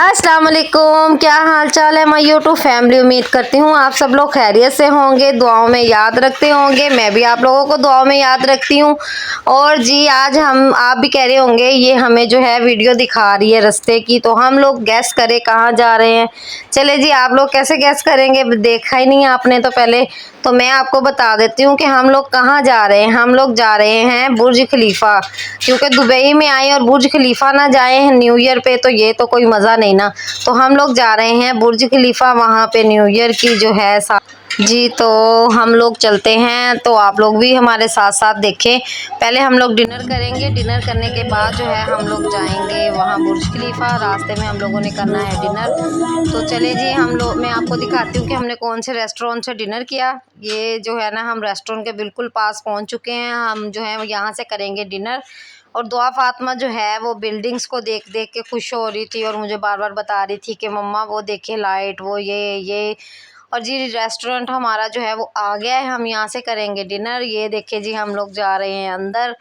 अस्सलाम वालेकुम, क्या हाल चाल है माय यूट्यूब फैमिली। उम्मीद करती हूँ आप सब लोग खैरियत से होंगे, दुआओं में याद रखते होंगे। मैं भी आप लोगों को दुआओं में याद रखती हूँ। और जी आज आप भी कह रहे होंगे ये हमें जो है वीडियो दिखा रही है रास्ते की, तो हम लोग गैस करें कहाँ जा रहे हैं। चले जी, आप लोग कैसे गैस करेंगे, देखा ही नहीं आपने तो पहले, तो मैं आपको बता देती हूँ कि हम लोग कहाँ जा रहे हैं। हम लोग जा रहे हैं बुर्ज खलीफा, क्योंकि दुबई में आए और बुर्ज खलीफा ना जाए न्यू ईयर पे तो ये तो कोई मज़ा नहीं ना। तो हम लोग जा रहे हैं बुर्ज खलीफा, वहाँ पे न्यू ईयर की जो है जी, तो हम लोग चलते हैं। तो आप लोग भी हमारे साथ साथ देखें। पहले हम लोग डिनर करेंगे, डिनर करने के बाद जो है हम लोग जाएंगे वहाँ बुर्ज खलीफा। रास्ते में हम लोगों ने करना है डिनर। तो चले जी, मैं आपको दिखाती हूँ कि हमने कौन से रेस्टोरेंट से डिनर किया। ये जो है ना, हम रेस्टोरेंट के बिल्कुल पास पहुँच चुके हैं। हम जो है यहाँ से करेंगे डिनर। और दुआ फातिमा जो है वो बिल्डिंग्स को देख देख के खुश हो रही थी और मुझे बार बार बता रही थी कि मम्मा वो देखे लाइट, वो ये। और जी रेस्टोरेंट हमारा जो है वो आ गया है, हम यहाँ से करेंगे डिनर। ये देखिए जी, हम लोग जा रहे हैं अंदर।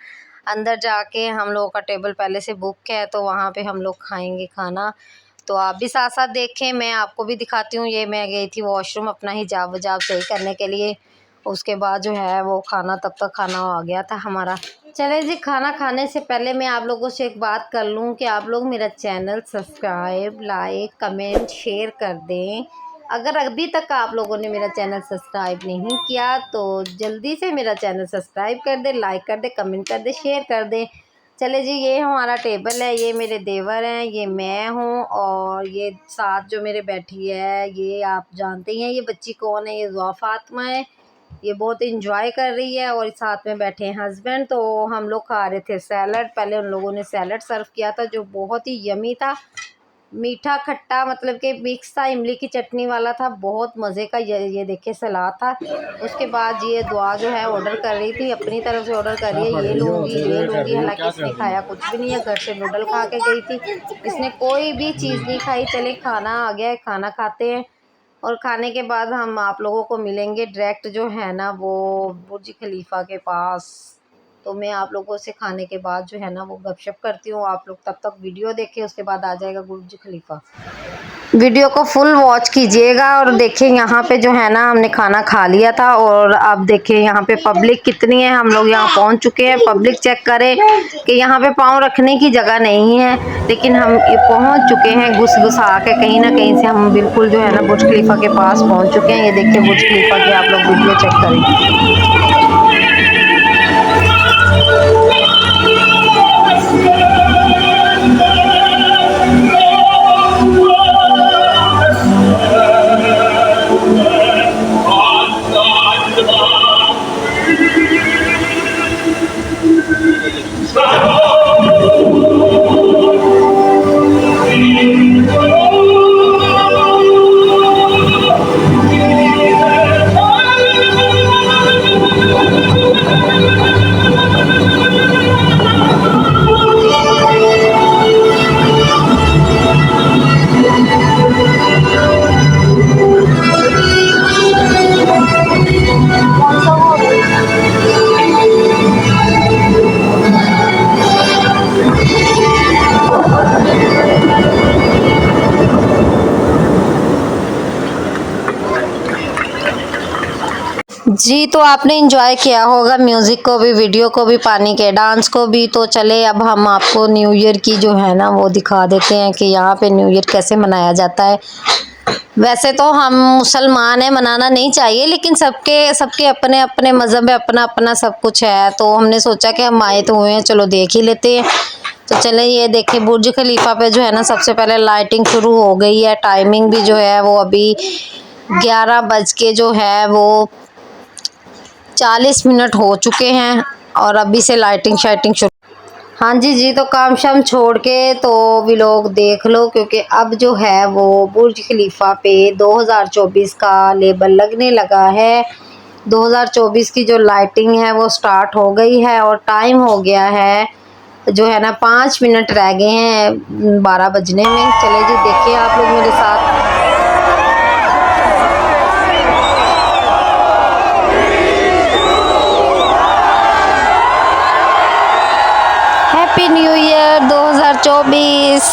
अंदर जाके हम लोगों का टेबल पहले से बुक है, तो वहाँ पे हम लोग खाएंगे खाना। तो आप भी साथ साथ देखें, मैं आपको भी दिखाती हूँ। ये मैं गई थी वॉशरूम अपना हिजाब वजाब सही करने के लिए। उसके बाद जो है वो खाना, तब तक खाना आ गया था हमारा। चले जी, खाना खाने से पहले मैं आप लोगों से एक बात कर लूँ कि आप लोग मेरा channel subscribe, like, comment, share कर दें। अगर अभी तक आप लोगों ने मेरा चैनल सब्सक्राइब नहीं किया तो जल्दी से मेरा चैनल सब्सक्राइब कर दे, लाइक कर दे, कमेंट कर दे, शेयर कर दे। चले जी, ये हमारा टेबल है, ये मेरे देवर हैं, ये मैं हूँ, और ये साथ जो मेरे बैठी है ये आप जानते ही हैं ये बच्ची कौन है। ये दुआ फातिमा है, ये बहुत इंजॉय कर रही है। और साथ में बैठे हैं हस्बैंड। तो हम लोग खा रहे थे सैलड। पहले उन लोगों ने सैलड सर्व किया था जो बहुत ही यमी था, मीठा खट्टा, मतलब कि मिक्स था, इमली की चटनी वाला था, बहुत मज़े का। ये देखिए सलाद था। उसके बाद ये दुआ जो है ऑर्डर कर रही थी, अपनी तरफ से ऑर्डर कर रही है, ये लूँगी ये लूँगी। हालांकि इसने खाया कुछ भी नहीं है, घर से नूडल खा के गई थी, इसने कोई भी चीज़ नहीं खाई। चले खाना आ गया है, खाना खाते हैं। और खाने के बाद हम आप लोगों को मिलेंगे डायरेक्ट जो है ना वो बुर्ज खलीफा के पास। तो मैं आप लोगों से खाने के बाद जो है ना वो गपशप करती हूँ। आप लोग तब तक वीडियो देखें, उसके बाद आ जाएगा बुर्ज खलीफा। वीडियो को फुल वॉच कीजिएगा। और देखिए यहाँ पे जो है ना हमने खाना खा लिया था, और अब देखिए यहाँ पे पब्लिक कितनी है। हम लोग यहाँ पहुँच चुके हैं। पब्लिक चेक करें कि यहाँ पे पाँव रखने की जगह नहीं है, लेकिन हम पहुँच चुके हैं घुस घुसा के। कहीं ना कहीं से हम बिल्कुल जो है ना बुर्ज खलीफा के पास पहुँच चुके हैं। ये देखिए बुर्ज खलीफा की आप लोग वीडियो चेक करें। जी, तो आपने एंजॉय किया होगा म्यूज़िक को भी, वीडियो को भी, पानी के डांस को भी। तो चले अब हम आपको न्यू ईयर की जो है ना वो दिखा देते हैं कि यहाँ पे न्यू ईयर कैसे मनाया जाता है। वैसे तो हम मुसलमान हैं, मनाना नहीं चाहिए, लेकिन सबके सबके अपने अपने मज़हब में अपना अपना सब कुछ है। तो हमने सोचा कि हम आए तो हुए हैं, चलो देख ही लेते हैं। तो चले, ये देखिए बुर्ज खलीफा पे जो है ना सबसे पहले लाइटिंग शुरू हो गई है। टाइमिंग भी जो है वो अभी 11 बज के जो है वो 40 मिनट हो चुके हैं, और अभी से लाइटिंग शाइटिंग शुरू। हाँ जी जी, तो काम शाम छोड़ के तो व्लॉग देख लो, क्योंकि अब जो है वो बुर्ज खलीफा पे 2024 का लेबल लगने लगा है। 2024 की जो लाइटिंग है वो स्टार्ट हो गई है, और टाइम हो गया है जो है ना 5 मिनट रह गए हैं 12 बजने में। चले जी, देखिए आप लोग मेरे साथ। Happy new year 2024।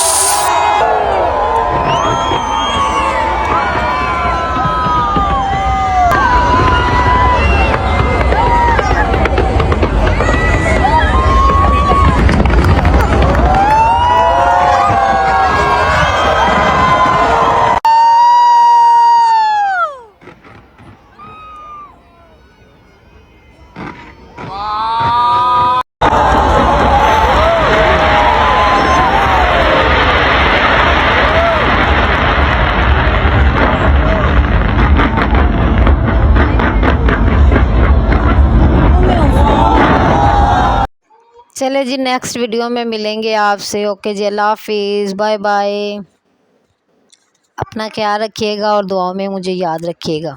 चले जी, नेक्स्ट वीडियो में मिलेंगे आपसे। ओके जी, अल्लाह हाफिज़, बाय बाय। अपना ख्याल रखिएगा और दुआओं में मुझे याद रखिएगा।